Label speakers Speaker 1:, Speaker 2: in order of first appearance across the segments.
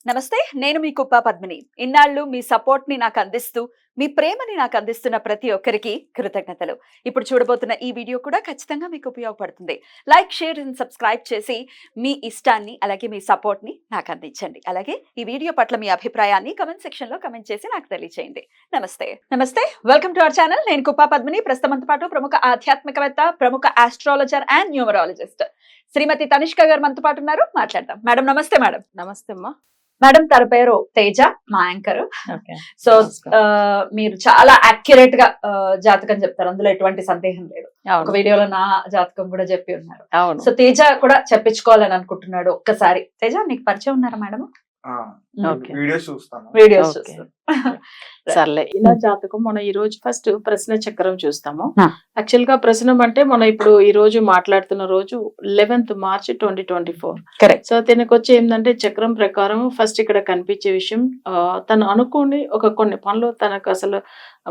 Speaker 1: నమస్తే, నేను మీ కుప్ప పద్మిని. ఇన్నాళ్ళు మీ సపోర్ట్‌ని నాకందిస్తూ, మీ ప్రేమని నాకందిస్తున్న ప్రతి ఒక్కరికి కృతజ్ఞతలు. ఇప్పుడు చూడబోతున్న ఈ వీడియో కూడా ఖచ్చితంగా మీకు ఉపయోగపడుతుంది. లైక్, షేర్ అండ్ సబ్స్క్రైబ్ చేసి మీ ఇష్టాన్ని అలాగే మీ సపోర్ట్‌ని నాకందించండి. అలాగే ఈ వీడియో పట్ల మీ అభిప్రాయాన్ని కామెంట్ సెక్షన్‌లో కామెంట్ చేసి నాకు తెలియజేయండి. నమస్తే. Welcome to our channel. నేను కుప్ప పద్మిని. ప్రస్తుతంతో పాటు ప్రముఖ ఆధ్యాత్మికవేత్త, ప్రముఖ ఆస్ట్రాలజర్ అండ్ న్యూమరాలజిస్ట్ శ్రీమతి తనిష్క గారు మనతో పాటు ఉన్నారు. మాట్లాడదాం. మేడం నమస్తే. మేడం
Speaker 2: నమస్తే అమ్మా.
Speaker 1: మేడం తన పేరు తేజ, మా యాంకర్. సో
Speaker 2: నమస్కారం.
Speaker 1: మీరు చాలా అక్యురేట్ గా జాతకం చెప్తారు, అందులో ఎటువంటి సందేహం లేదు. ఒక వీడియోలో నా జాతకం కూడా చెప్పి ఉన్నారు.
Speaker 2: అవును.
Speaker 1: సో తేజ కూడా చెప్పించుకోవాలని అనుకుంటున్నాడు. ఒక్కసారి తేజ, నీకు పరిచయం ఉన్నారా మేడం?
Speaker 2: ఓకే.
Speaker 3: వీడియోస్ చూస్తాను.
Speaker 1: Videos
Speaker 2: okay.
Speaker 1: చూస్తాను.
Speaker 2: సర్లే, ఇలా జాతకం మనం ఈ రోజు ఫస్ట్ ప్రశ్న చక్రం చూస్తాము.
Speaker 1: ఆ.
Speaker 2: యాక్చువల్ గా ప్రశ్నం అంటే మనం ఇప్పుడు ఈ రోజు మాట్లాడుతున్న రోజు 11th March 2024.
Speaker 1: కరెక్ట్.
Speaker 2: సో దీనికి వచ్చి ఏంటంటే చక్రం ప్రకారం ఫస్ట్ ఇక్కడ కనిపించే విషయం, తను అనుకుని కొన్ని పనులు తనకు అసలు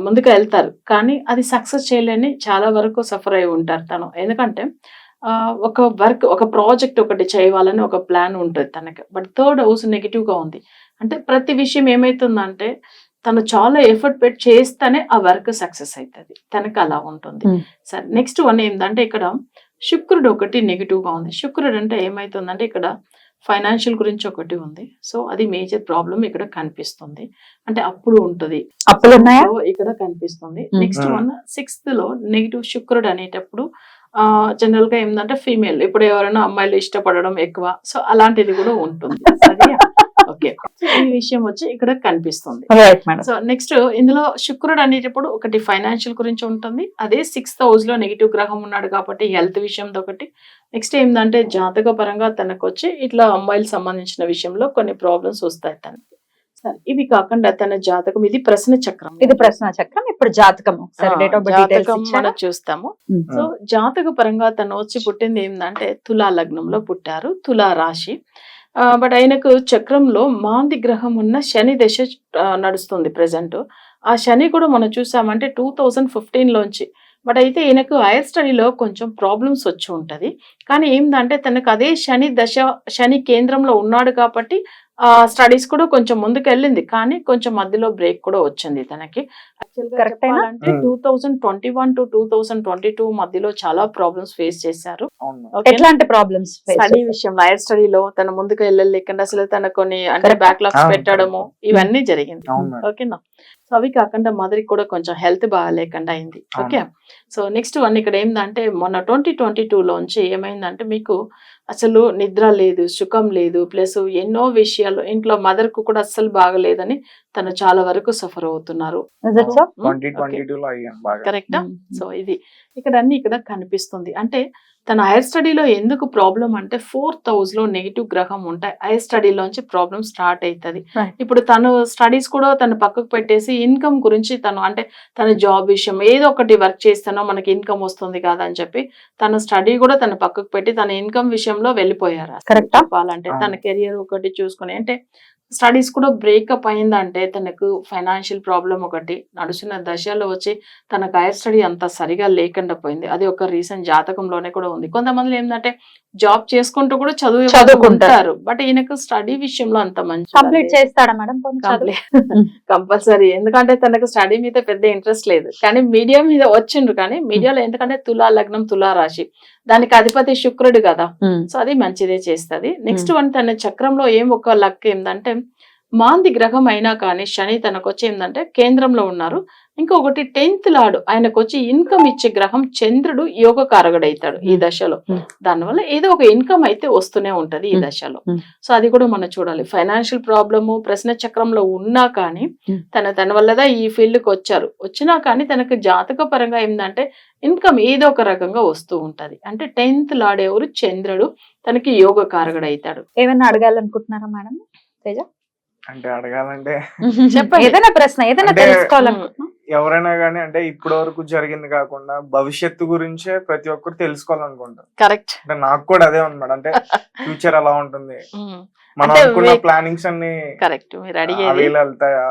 Speaker 2: ముందుకు వెళ్తారు, కానీ అది సక్సెస్ చేయలేని చాలా వరకు సఫర్ అయి ఉంటారు తను. ఎందుకంటే ఒక వర్క్, ఒక ప్రాజెక్ట్ ఒకటి చేయాలని ఒక ప్లాన్ ఉంటుంది తనకి. బట్ థర్డ్ హౌస్ నెగిటివ్ గా ఉంది. అంటే ప్రతి విషయం ఏమైతుందంటే తను చాలా ఎఫర్ట్ పెట్టి చేస్తేనే ఆ వర్క్ సక్సెస్ అవుతుంది, తనకి అలా ఉంటుంది. సరే, నెక్స్ట్ వన్ ఏంటంటే ఇక్కడ శుక్రుడు ఒకటి నెగిటివ్ గా ఉంది. శుక్రుడు అంటే ఏమైతుందంటే ఇక్కడ ఫైనాన్షియల్ గురించి ఒకటి ఉంది. సో అది మేజర్ ప్రాబ్లం ఇక్కడ కనిపిస్తుంది. అంటే అప్పుడు ఉంటుంది,
Speaker 1: అప్పులు ఉన్నాయా?
Speaker 2: సో ఇక్కడ కనిపిస్తుంది. నెక్స్ట్ వన్ 6th లో నెగిటివ్ శుక్రుడు అనేటప్పుడు జనరల్ గా ఏంటంటే ఫీమేల్, ఇప్పుడు ఎవరైనా అమ్మాయిలు ఇష్టపడడం ఎక్కువ, సో అలాంటిది కూడా ఉంటుంది. ఓకే, ఈ విషయం వచ్చి ఇక్కడ కనిపిస్తుంది. సో నెక్స్ట్ ఇందులో శుక్రుడు అనేటప్పుడు ఒకటి ఫైనాన్షియల్ గురించి ఉంటుంది. అదే 6th house లో నెగిటివ్ గ్రహం ఉన్నాడు కాబట్టి హెల్త్ విషయంతో ఒకటి. నెక్స్ట్ ఏంటంటే జాతక పరంగా తనకు వచ్చి ఇట్లా అమ్మాయిలకు సంబంధించిన విషయంలో కొన్ని ప్రాబ్లమ్స్ వస్తాయి తనకి. సరే, ఇవి కాకుండా తన జాతకం, ఇది ప్రశ్న చక్రం.
Speaker 1: ఇది ప్రశ్న చక్రం, ఇప్పుడు జాతకం.
Speaker 2: జాతకం మనం చూస్తాము. సో జాతక పరంగా తను వచ్చి పుట్టింది ఏంటంటే తులా లగ్నంలో పుట్టారు, తులా రాశి. బట్ ఆయనకు చక్రంలో మాంది గ్రహం ఉన్న శని దశ నడుస్తుంది ప్రెసెంట్. ఆ శని కూడా మనం చూసామంటే 2015 లోంచి. బట్ అయితే ఈయనకు హైయర్ స్టడీలో కొంచెం ప్రాబ్లమ్స్ వచ్చి ఉంటది. కానీ ఏంటంటే తనకు అదే శని దశ, శని కేంద్రంలో ఉన్నాడు కాబట్టి స్టడీస్ కూడా కొంచెం ముందుకు వెళ్ళింది, కానీ కొంచెం మధ్యలో బ్రేక్ కూడా వచ్చింది తనకి.
Speaker 1: Correct అయినా?
Speaker 2: 2021 to 2022 మధ్యలో చాలా ప్రాబ్లమ్స్ ఫేస్ చేశారు.
Speaker 1: ఎట్లాంటి ప్రాబ్లమ్స్?
Speaker 2: స్టడీ విషయంలో హైయర్ స్టడీలో తన ముందుకు వెళ్ళలేకుండా అసలు తన కొన్ని అంటే బ్యాక్లాగ్స్ పెట్టడము ఇవన్నీ జరిగింది. ఓకేనా? సో అవి కాకుండా మదర్కి కూడా కొంచెం హెల్త్ బాగాలేకుండా అయింది. ఓకే. సో నెక్స్ట్ వన్ ఇక్కడ ఏంటంటే మొన్న 2022 లోంచి ఏమైందంటే మీకు అసలు నిద్ర లేదు, సుఖం లేదు, ప్లస్ ఎన్నో విషయాలు ఇంట్లో మదర్ కు కూడా అస్సలు బాగలేదని తను చాలా వరకు సఫర్ అవుతున్నారు. కరెక్టా? సో ఇది ఇక్కడ అన్ని ఇక్కడ కనిపిస్తుంది. అంటే తన హైయర్ స్టడీలో ఎందుకు ప్రాబ్లం అంటే 4th house లో నెగిటివ్ గ్రహం ఉంటాయి, హైయర్ స్టడీలోంచి ప్రాబ్లం స్టార్ట్ అవుతుంది. ఇప్పుడు తను స్టడీస్ కూడా తను పక్కకు పెట్టేసి ఇన్కమ్ గురించి తను అంటే తన జాబ్ విషయం ఏదో ఒకటి వర్క్ చేస్తానో మనకి ఇన్కమ్ వస్తుంది కదా అని చెప్పి తన స్టడీ కూడా తన పక్కకు పెట్టి తన ఇన్కమ్ విషయంలో వెళ్ళిపోయారు. చెప్పాలంటే తన కెరియర్ ఒకటి చూసుకుని అంటే స్టడీస్ కూడా బ్రేకప్ అయిందంటే తనకు ఫైనాన్షియల్ ప్రాబ్లం ఒకటి నడుస్తున్న దశలో వచ్చి తనకు హైయర్ స్టడీ అంత సరిగా లేకుండా పోయింది. అది ఒక రీసెంట్ జాతకంలోనే కూడా ఉంది. కొంతమంది ఏంటంటే జాబ్ చేసుకుంటూ కూడా చదువుకుంటారు, బట్ ఈయనకు స్టడీ విషయంలో అంత మంచి
Speaker 1: కంప్లీట్ చేస్తాడా మేడం?
Speaker 2: కంపల్సరీ, ఎందుకంటే తనకు స్టడీ మీద పెద్ద ఇంట్రెస్ట్ లేదు, కానీ మీడియా మీద వచ్చిండ్రు. కానీ మీడియాలో ఎందుకంటే తులా లగ్నం, తులా రాశి, దానికి అధిపతి శుక్రుడు కదా, సో అది మంచిదే చేస్తుంది. నెక్స్ట్ వన్ తన చక్రంలో ఏం ఒక లక్ ఏంటంటే మాంది గ్రహం అయినా కానీ శని తనకు వచ్చి ఏంటంటే కేంద్రంలో ఉన్నారు. ఇంకొకటి 10th లార్డ్ ఆయనకు వచ్చి ఇన్కమ్ ఇచ్చే గ్రహం చంద్రుడు యోగ కారకుడు అవుతాడు ఈ దశలో. దానివల్ల ఏదో ఒక ఇన్కమ్ అయితే వస్తూనే ఉంటది ఈ దశలో. సో అది కూడా మనం చూడాలి. ఫైనాన్షియల్ ప్రాబ్లము ప్రశ్న చక్రంలో ఉన్నా కానీ తన వల్లదా ఈ ఫీల్డ్ కి వచ్చినా కానీ తనకు జాతక పరంగా ఏంటంటే ఇన్కమ్ ఏదో ఒక రకంగా వస్తూ ఉంటది. అంటే 10th లార్డ్ ఎవరు? చంద్రుడు, తనకి యోగ కారకుడు అవుతాడు.
Speaker 1: ఏమైనా అడగాలనుకుంటున్నారా మేడం తేజ?
Speaker 3: అంటే అడగాలంటే
Speaker 1: చెప్పండి, ఏదైనా ప్రశ్న, ఏదైనా తెలుసుకోవాలనుకుంటున్నా.
Speaker 3: ఎవరైనా గానీ అంటే ఇప్పటి వరకు జరిగింది కాకుండా భవిష్యత్తు గురించే ప్రతి ఒక్కరు తెలుసుకోవాలనుకుంటారు.
Speaker 2: కరెక్ట్.
Speaker 3: అంటే నాకు కూడా అదే ఉంది మేడం. అంటే ఫ్యూచర్ ఎలా ఉంటుంది, మనం అనుకున్న ప్లానింగ్స్ అన్ని
Speaker 2: కరెక్ట్ మీరు అడిగేది
Speaker 3: వెళ్తాయా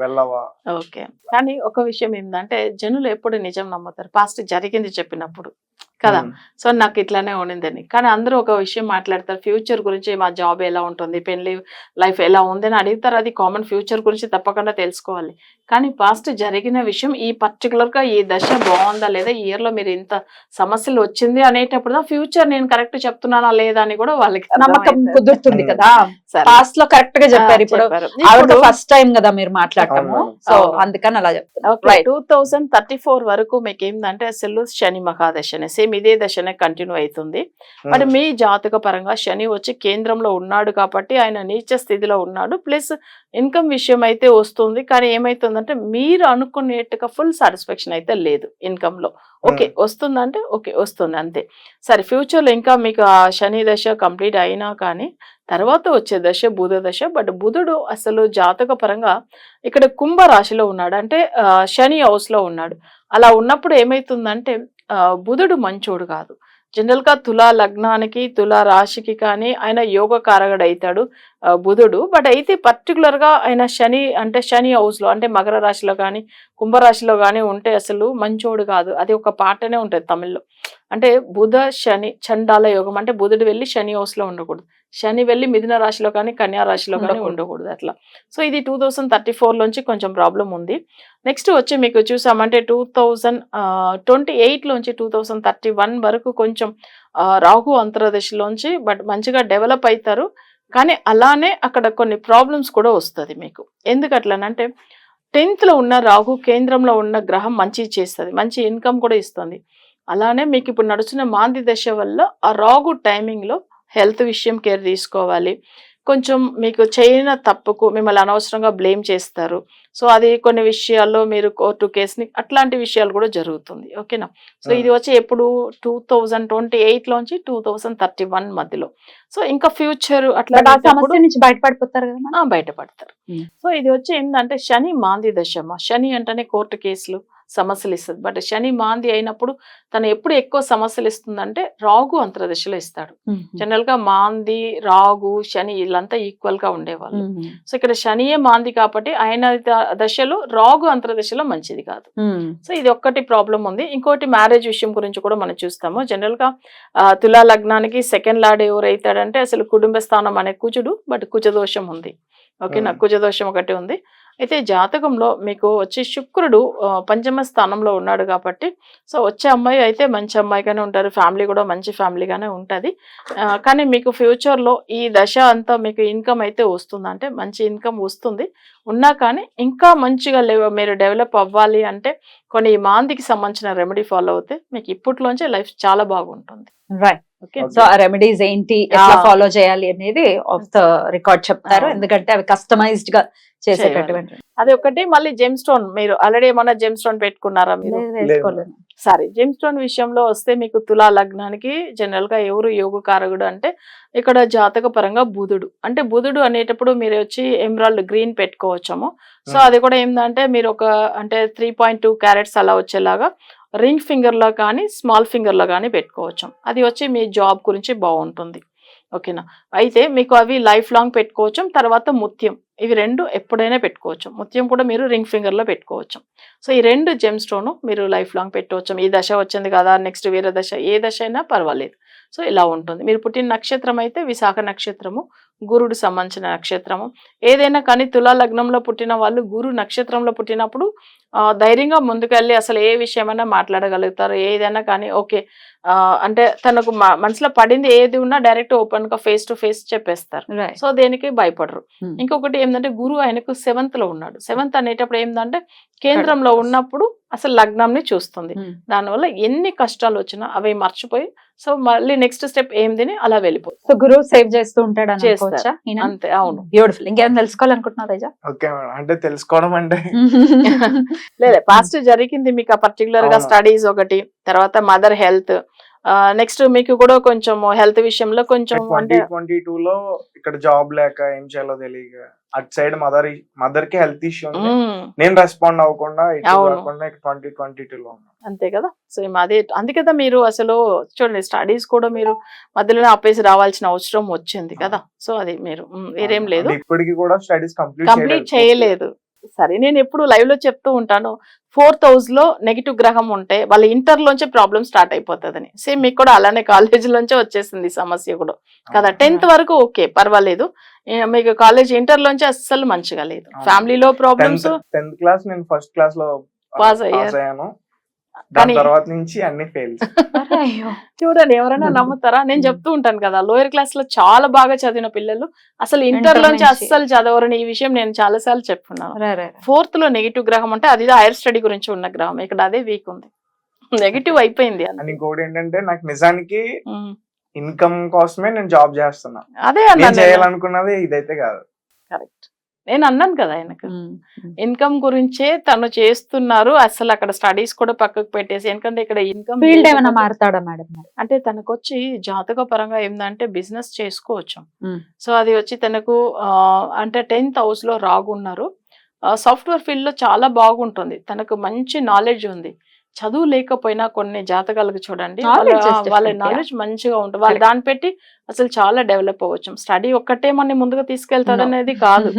Speaker 3: వెళ్ళవా?
Speaker 2: ఓకే. కానీ ఒక విషయం ఏంటంటే జనులు ఎప్పుడు నిజం నమ్ముతారు, పాస్ట్ జరిగింది చెప్పినప్పుడు. కదా. సో నాకు ఇట్లానే ఉండిందని, కానీ అందరూ ఒక విషయం మాట్లాడతారు, ఫ్యూచర్ గురించి మా జాబ్ ఎలా ఉంటుంది, పెళ్లి లైఫ్ ఎలా ఉంది అని అడుగుతారు. అది కామన్, ఫ్యూచర్ గురించి తప్పకుండా తెలుసుకోవాలి. కానీ పాస్ట్ జరిగిన విషయం ఈ పర్టికులర్ గా ఈ దశ బాగుందా లేదా, ఈ ఇయర్ లో మీరు ఇంత సమస్యలు వచ్చింది అనేటప్పుడు ఫ్యూచర్ నేను కరెక్ట్ చెప్తున్నానా లేదా అని కూడా వాళ్ళకి
Speaker 1: నమ్మకం కుదురుతుంది కదా.
Speaker 2: సరే.
Speaker 1: పాస్ట్ లో కరెక్ట్ గా చెప్పారు. ఇప్పుడు ఆవిడ
Speaker 2: ఇప్పుడు
Speaker 1: ఫస్ట్ టైం కదా మీరు మాట్లాడటము, సో
Speaker 2: అవును.
Speaker 1: అందుకని అలా చెప్తున్నారు. Right.
Speaker 2: 2034 వరకు మీకు ఏంటంటే అసలు శని మహాదశనే, సేమ్ ఇదే దశనే కంటిన్యూ అవుతుంది. బట్ మీ జాతక పరంగా శని వచ్చి కేంద్రంలో ఉన్నాడు కాబట్టి ఆయన నీచ స్థితిలో ఉన్నాడు. ప్లస్ ఇన్కమ్ విషయం అయితే వస్తుంది, కానీ ఏమైతుందంటే మీరు అనుకునేట్టుగా ఫుల్ సాటిస్ఫాక్షన్ అయితే లేదు ఇన్కమ్ లో. ఓకే వస్తుందంటే ఓకే వస్తుంది అంతే. సరే, ఫ్యూచర్ లో ఇంకా మీకు ఆ శని దశ కంప్లీట్ అయినా కానీ తర్వాత వచ్చే దశ బుధ దశ. బట్ బుధుడు అసలు జాతక పరంగా ఇక్కడ కుంభ రాశిలో ఉన్నాడు, అంటే శని హౌస్ లో ఉన్నాడు. అలా ఉన్నప్పుడు ఏమైతుందంటే బుధుడు మంచోడు కాదు. జనరల్ గా తులా లగ్నానికి తులా రాశికి కానీ ఆయన యోగ కారకుడు అవుతాడు బుధుడు. బట్ అయితే పర్టికులర్ గా ఆయన శని అంటే శని హౌస్ లో అంటే మకర రాశిలో కానీ కుంభరాశిలో కానీ ఉంటే అసలు మంచోడు కాదు. అది ఒక పాటనే ఉంటుంది తమిళ్లో. అంటే బుధ శని చండాల యోగం, అంటే బుధుడు వెళ్ళి శని హౌస్ లో ఉండకూడదు, శని వెళ్ళి మిథున రాశిలో కానీ కన్యా రాశిలో కానీ ఉండకూడదు అట్లా. సో ఇది 2034 నుంచి కొంచెం ప్రాబ్లం ఉంది. నెక్స్ట్ వచ్చి మీకు చూసామంటే 2028 నుంచి 2031 వరకు కొంచెం రాహు అంతర్దశలోంచి బట్ మంచిగా డెవలప్ అవుతారు. కానీ అలానే అక్కడ కొన్ని ప్రాబ్లమ్స్ కూడా వస్తుంది మీకు. ఎందుకు అట్లనంటే 10th లో ఉన్న రాహు కేంద్రంలో ఉన్న గ్రహం మంచి చేస్తుంది, మంచి ఇన్కమ్ కూడా ఇస్తుంది. అలానే మీకు ఇప్పుడు నడుస్తున్న మాంది దశ వల్ల ఆ రాహు టైమింగ్ లో హెల్త్ విషయం కేర్ తీసుకోవాలి. కొంచెం మీకు చేయని తప్పుకు మిమ్మల్ని అనవసరంగా బ్లేమ్ చేస్తారు. సో అది కొన్ని విషయాల్లో మీరు కోర్టు కేసుని అట్లాంటి విషయాలు కూడా జరుగుతుంది. ఓకేనా. సో ఇది వచ్చి ఎప్పుడు 2028 లోంచి 2031 మధ్యలో. సో ఇంకా ఫ్యూచర్ అట్లా
Speaker 1: సమస్య నుంచి బయటపడిపోతారు కదా.
Speaker 2: బయటపడతారు. సో ఇది వచ్చి ఏంటంటే శని మాంది దశమ. శని అంటేనే కోర్టు కేసులు సమస్యలు ఇస్తుంది. బట్ శని మాంది అయినప్పుడు తను ఎప్పుడు ఎక్కువ సమస్యలు ఇస్తుందంటే రాగు అంతర్దశలో ఇస్తాడు. జనరల్ గా మాంది రాగు శని వీళ్ళంతా ఈక్వల్ గా ఉండేవాళ్ళు. సో ఇక్కడ శనియే మాంది కాబట్టి ఆయన దశలో రాగు అంతర్దశలో మంచిది కాదు. సో ఇది ఒక్కటి ప్రాబ్లం ఉంది. ఇంకోటి మ్యారేజ్ విషయం గురించి కూడా మనం చూస్తాము. జనరల్ గా తులా లగ్నానికి సెకండ్ లార్డ్ ఎవరైతాడంటే అసలు కుటుంబ స్థానం అనే కుజుడు, బట్ కుజదోషం ఉంది. ఓకేనా, కుజదోషం ఒకటి ఉంది. అయితే జాతకంలో మీకు వచ్చి శుక్రుడు పంచమ స్థానంలో ఉన్నాడు కాబట్టి సో వచ్చే అమ్మాయి అయితే మంచి అమ్మాయిగానే ఉంటారు, ఫ్యామిలీ కూడా మంచి ఫ్యామిలీగానే ఉంటుంది. కానీ మీకు ఫ్యూచర్లో ఈ దశ అంతా మీకు ఇన్కమ్ అయితే వస్తుంది, అంటే మంచి ఇన్కమ్ వస్తుంది. ఉన్నా కానీ ఇంకా మంచిగా మీరు డెవలప్ అవ్వాలి అంటే కొన్ని మాందికి సంబంధించిన రెమెడీ ఫాలో అవుతే మీకు ఇప్పట్లోంచే లైఫ్ చాలా బాగుంటుంది.
Speaker 1: రైట్. సో ఆ రెమెడీస్ ఏంటి, ఎట్లా ఫాలో చేయాలి అనేది ఆఫ్ ద రికార్డ్ చెప్తారు, ఎందుకంటే అవి కస్టమైజ్డ్ గా చేసేటటువంటి.
Speaker 2: అది ఒకటి. మళ్ళీ జెమ్ స్టోన్, మీరు ఆల్రెడీ ఏమన్నా జెమ్ స్టోన్ పెట్టుకున్నారా మీరు? సరే, జెమ్ స్టోన్ విషయంలో వస్తే మీకు తులా లగ్నానికి జనరల్ గా ఎవరు యోగకారకుడు అంటే ఇక్కడ జాతక పరంగా బుధుడు. అంటే బుధుడు అనేటప్పుడు మీరు వచ్చి ఎమరాల్డ్ గ్రీన్ పెట్టుకోవచ్చాము. సో అది కూడా ఏంటంటే మీరు ఒక అంటే 3.2 క్యారెట్స్ అలా వచ్చేలాగా రింగ్ ఫింగర్ లో కానీ స్మాల్ ఫింగర్ లో కానీ పెట్టుకోవచ్చు. అది వచ్చి మీ జాబ్ గురించి బాగుంటుంది. ఓకేనా. అయితే మీకు అవి లైఫ్ లాంగ్ పెట్టుకోవచ్చు. తర్వాత ముత్యం, ఇవి రెండు ఎప్పుడైనా పెట్టుకోవచ్చు. ముత్యం కూడా మీరు రింగ్ ఫింగర్ లో పెట్టుకోవచ్చు. సో ఈ రెండు జెమ్ స్టోన్ మీరు లైఫ్ లాంగ్ పెట్టుకోవచ్చు. ఈ దశ వచ్చింది కదా, నెక్స్ట్ వేరే దశ, ఏ దశ అయినా పర్వాలేదు. సో ఇలా ఉంటుంది. మీరు పుట్టిన నక్షత్రం అయితే విశాఖ నక్షత్రము, గురుడు సంబంధించిన నక్షత్రము. ఏదైనా కానీ తులా లగ్నంలో పుట్టిన వాళ్ళు గురు నక్షత్రంలో పుట్టినప్పుడు ధైర్యంగా ముందుకెళ్ళి అసలు ఏ విషయమైనా మాట్లాడగలుగుతారు. ఏదైనా కానీ ఓకే అంటే తనకు మనసులో పడింది ఏది ఉన్నా డైరెక్ట్ ఓపెన్ గా ఫేస్ టు ఫేస్ చెప్పేస్తారు. సో దేనికి భయపడరు. ఇంకొకటి ఏంటంటే గురువు ఆయనకు 7th లో ఉన్నాడు. 7th అనేటప్పుడు ఏంటంటే కేంద్రంలో ఉన్నప్పుడు అసలు లగ్నంని చూస్తుంది. దానివల్ల ఎన్ని కష్టాలు వచ్చినా అవి మర్చిపోయి సో మళ్ళీ నెక్స్ట్ స్టెప్ ఏంది అలా వెళ్ళిపోతుంది.
Speaker 1: సో గురువు సేవ్ చేస్తూ ఉంటాడు
Speaker 2: అంతే. అవును.
Speaker 1: బ్యూటిఫుల్. ఇంకేమైనా తెలుసుకోవాలనుకుంటున్నారా?
Speaker 3: ఓకే మేడం, అంటే తెలుసుకోవడం అంటే
Speaker 2: లేదా పాస్ట్ జరిగింది మీకు పర్టికులర్ గా స్టడీస్ ఒకటి, తర్వాత మదర్ హెల్త్, నెక్స్ట్ మీకు కూడా కొంచెం హెల్త్ విషయంలో కొంచెం
Speaker 3: 2022 లో ఇక్కడ జాబ్ లేక ఏం చేయాలో తెలియక అటు సైడ్ మదర్ కి హెల్త్ ఇష్యూ ఉంది. నేను రెస్పాండ్ అవ్వకుండా 2022 లో
Speaker 2: అంతే కదా. సో అదే అందుకే కదా మీరు అసలు చూడండి స్టడీస్ కూడా మీరు మధ్యలోనే ఆపేసి రావాల్సిన అవసరం వచ్చింది కదా. సో అది మీరు వేరేం లేదు,
Speaker 3: ఇప్పటికి కూడా స్టడీస్
Speaker 2: కంప్లీట్ చేయలేదు. సరే నేను ఎప్పుడు లైవ్ లో చెప్తూ ఉంటాను 4th house లో నెగిటివ్ గ్రహం ఉంటే వాళ్ళ ఇంటర్ లోంచే ప్రాబ్లమ్ స్టార్ట్ అయిపోతుందని. సేమ్ మీకు కూడా అలానే కాలేజ్ లోంచే వచ్చేసింది ఈ సమస్య కూడా కదా. 10th వరకు ఓకే పర్వాలేదు, మీకు కాలేజ్ ఇంటర్ లోంచి అస్సలు మంచిగా లేదు, ఫ్యామిలీలో ప్రాబ్లమ్స్.
Speaker 3: 10th క్లాస్ నేను ఫస్ట్ క్లాస్ లో
Speaker 2: పాస్
Speaker 3: అయ్యాను, దాని తర్వాత నుంచి అన్ని ఫెయిల్.
Speaker 2: చూడండి ఎవరైనా నమ్ముతారా? నేను చెప్తూ ఉంటాను కదా, లోయర్ క్లాస్ లో చాలా బాగా చదివిన పిల్లలు అసలు ఇంటర్ లోంచి అస్సలు చదవరని ఈ విషయం నేను చాలా సార్లు చెప్పుకున్నాను. 4th లో నెగిటివ్ గ్రహం అంటే అది హైయర్ స్టడీ గురించి ఉన్న గ్రహం, ఇక్కడ అదే వీక్ ఉంది, నెగిటివ్ అయిపోయింది.
Speaker 3: ఇంకోటి ఏంటంటే నాకు నిజానికి ఇన్కమ్ కోసమే నేను జాబ్ చేస్తున్నా,
Speaker 2: అదే
Speaker 3: చేయాలనుకున్నది ఇదైతే కాదు.
Speaker 2: కరెక్ట్, నేను అన్నాను కదా ఆయనకు ఇన్కమ్ గురించే తను చేస్తున్నారు, అసలు అక్కడ స్టడీస్ కూడా పక్కకు పెట్టేసి. ఎందుకంటే ఇక్కడ ఇన్కమ్
Speaker 1: ఫీల్డ్ ఏమైనా మారుతాడా మేడం?
Speaker 2: అంటే తనకు వచ్చి జాతక పరంగా ఏంటంటే బిజినెస్ చేసుకోవచ్చు. సో అది వచ్చి తనకు అంటే 10th house లో రాగున్నారు, సాఫ్ట్వేర్ ఫీల్డ్ లో చాలా బాగుంటుంది, తనకు మంచి నాలెడ్జ్ ఉంది. చదువు లేకపోయినా కొన్ని జాతకాలకు చూడండి వాళ్ళ నాలెడ్జ్ మంచిగా ఉంటుంది, వాళ్ళు దాన్ని పెట్టి అసలు చాలా డెవలప్ అవ్వచ్చు. స్టడీ ఒక్కటే మన ముందుగా తీసుకెళ్తాడు అనేది కాదు.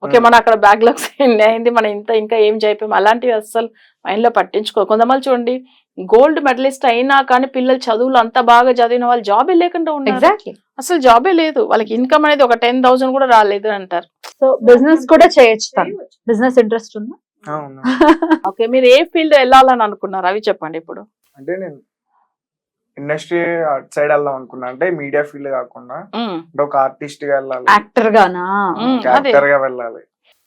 Speaker 2: ఓకే మనం అక్కడ బ్యాక్లాగ్స్ అయింది, మనం ఇంకా ఏం చేయలేము అలాంటివి అసలు మైండ్ లో పట్టించుకో. కొంతమంది చూడండి గోల్డ్ మెడలిస్ట్ అయినా కానీ పిల్లలు చదువులు అంత బాగా చదివిన వాళ్ళు జాబే లేకుండా ఉన్నారు, అసలు జాబే లేదు వాళ్ళకి, ఇన్కమ్ అనేది ఒక 10,000 కూడా రాలేదు అంటారు.
Speaker 1: సో బిజినెస్ కూడా చేయొచ్చు, బిజినెస్ ఇంట్రెస్ట్ ఉందా?
Speaker 2: ఓకే, మీరు ఏ ఫీల్డ్ వెళ్ళాలని అనుకున్నారు అవి చెప్పండి ఇప్పుడు.
Speaker 3: అంటే నేను ఇండస్ట్రీ అటు సైడ్ వెళ్దాం అనుకున్నా, అంటే మీడియా ఫీల్డ్ కాకుండా అంటే ఒక ఆర్టిస్ట్ గా వెళ్ళాలి,
Speaker 1: యాక్టర్ గానా,
Speaker 3: యాక్టర్ గా వెళ్ళాలి.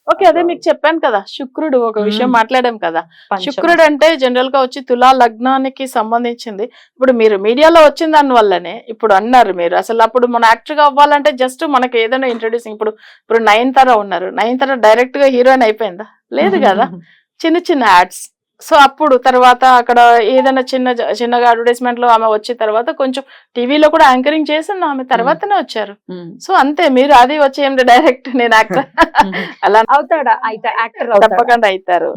Speaker 2: ఓకే, అదే మీకు చెప్పాను కదా, శుక్రుడు ఒక విషయం మాట్లాడాం కదా, శుక్రుడు అంటే జనరల్ గా వచ్చి తులా లగ్నానికి సంబంధించింది. ఇప్పుడు మీరు మీడియాలో వచ్చిన దాని వల్లనే ఇప్పుడు అన్నారు మీరు, అసలు అప్పుడు మన యాక్టర్ గా అవ్వాలంటే జస్ట్ మనకి ఏదైనా ఇంట్రడ్యూసింగ్, ఇప్పుడు నయనతార ఉన్నారు, నయనతార డైరెక్ట్ గా హీరోయిన్ అయిపోయిందా? లేదు కదా, చిన్న చిన్న యాడ్స్. సో అప్పుడు తర్వాత అక్కడ ఏదైనా చిన్నగా అడ్వర్టైజ్మెంట్ లో ఆమె వచ్చిన తర్వాత కొంచెం టీవీలో కూడా యాంకరింగ్ చేసింది ఆమె, తర్వాతనే వచ్చారు. సో అంతే, మీరు అది వచ్చి ఏం డైరెక్ట్ నేను యాక్టర్ అలా
Speaker 1: అవుతాడా? అయితే యాక్టర్
Speaker 2: తప్పకుండా అవుతారు.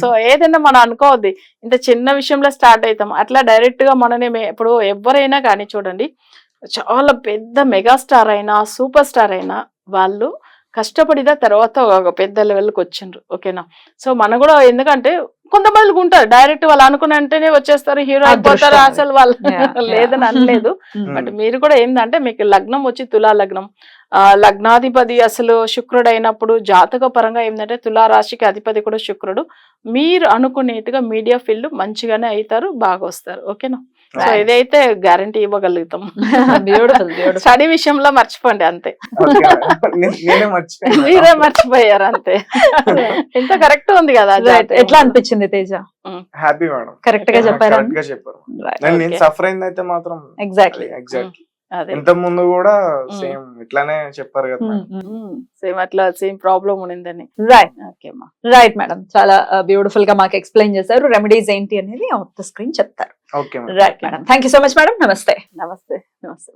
Speaker 2: సో ఏదైనా మనం అనుకోవద్ది ఇంత చిన్న విషయంలో స్టార్ట్ అవుతాం, అట్లా డైరెక్ట్ గా మననే ఇప్పుడు ఎవరైనా కానీ చూడండి, చాలా పెద్ద మెగాస్టార్ అయినా సూపర్ స్టార్ అయినా వాళ్ళు కష్టపడిన తర్వాత ఒక పెద్ద లెవెల్కి వచ్చిండ్రు. ఓకేనా, సో మనం కూడా ఎందుకంటే కొంతమందికి ఉంటారు డైరెక్ట్ వాళ్ళు అనుకున్న వెంటనే వచ్చేస్తారు, హీరో అయిపోతారు, అసలు వాళ్ళు లేదని అనలేదు. బట్ మీరు కూడా ఏంటంటే మీకు లగ్నం వచ్చి తులా లగ్నం, లగ్నాధిపతి అసలు శుక్రుడు అయినప్పుడు జాతక పరంగా ఏంటంటే తులారాశికి అధిపతి కూడా శుక్రుడు, మీరు అనుకునేట్టుగా మీడియా ఫీల్డ్ మంచిగానే అవుతారు, బాగా వస్తారు. ఓకేనా, సో ఇదైతే గ్యారంటీ ఇవ్వగలుగుతాం. స్టడీ విషయంలో మర్చిపోండి అంతే, మీరే మర్చిపోయారు అంతే. ఎంత కరెక్ట్ ఉంది కదా.
Speaker 1: ఎట్లా అనిపించింది తేజ?
Speaker 3: హ్యాపీ మేడం,
Speaker 1: కరెక్ట్ గా చెప్పారు.
Speaker 3: నేను సఫర్ అయింది అయితే మాత్రం
Speaker 1: ఎగ్జాక్ట్లీ
Speaker 3: ఇంత ముందు కూడా సేమ్ ఇట్లానే చెప్పారు కదా,
Speaker 2: సేమ్ అట్లా సేమ్ ప్రాబ్లం ఉండిందని.
Speaker 1: రైట్ మేడం, చాలా బ్యూటిఫుల్ గా మాకు ఎక్స్ప్లెయిన్ చేశారు. రెమెడీస్ ఏంటి అనేది ఆఫ్ ద స్క్రీన్ చెప్తారు.
Speaker 3: Okay
Speaker 1: right madam, thank you so much madam. నమస్తే.
Speaker 2: నమస్తే. నమస్తే.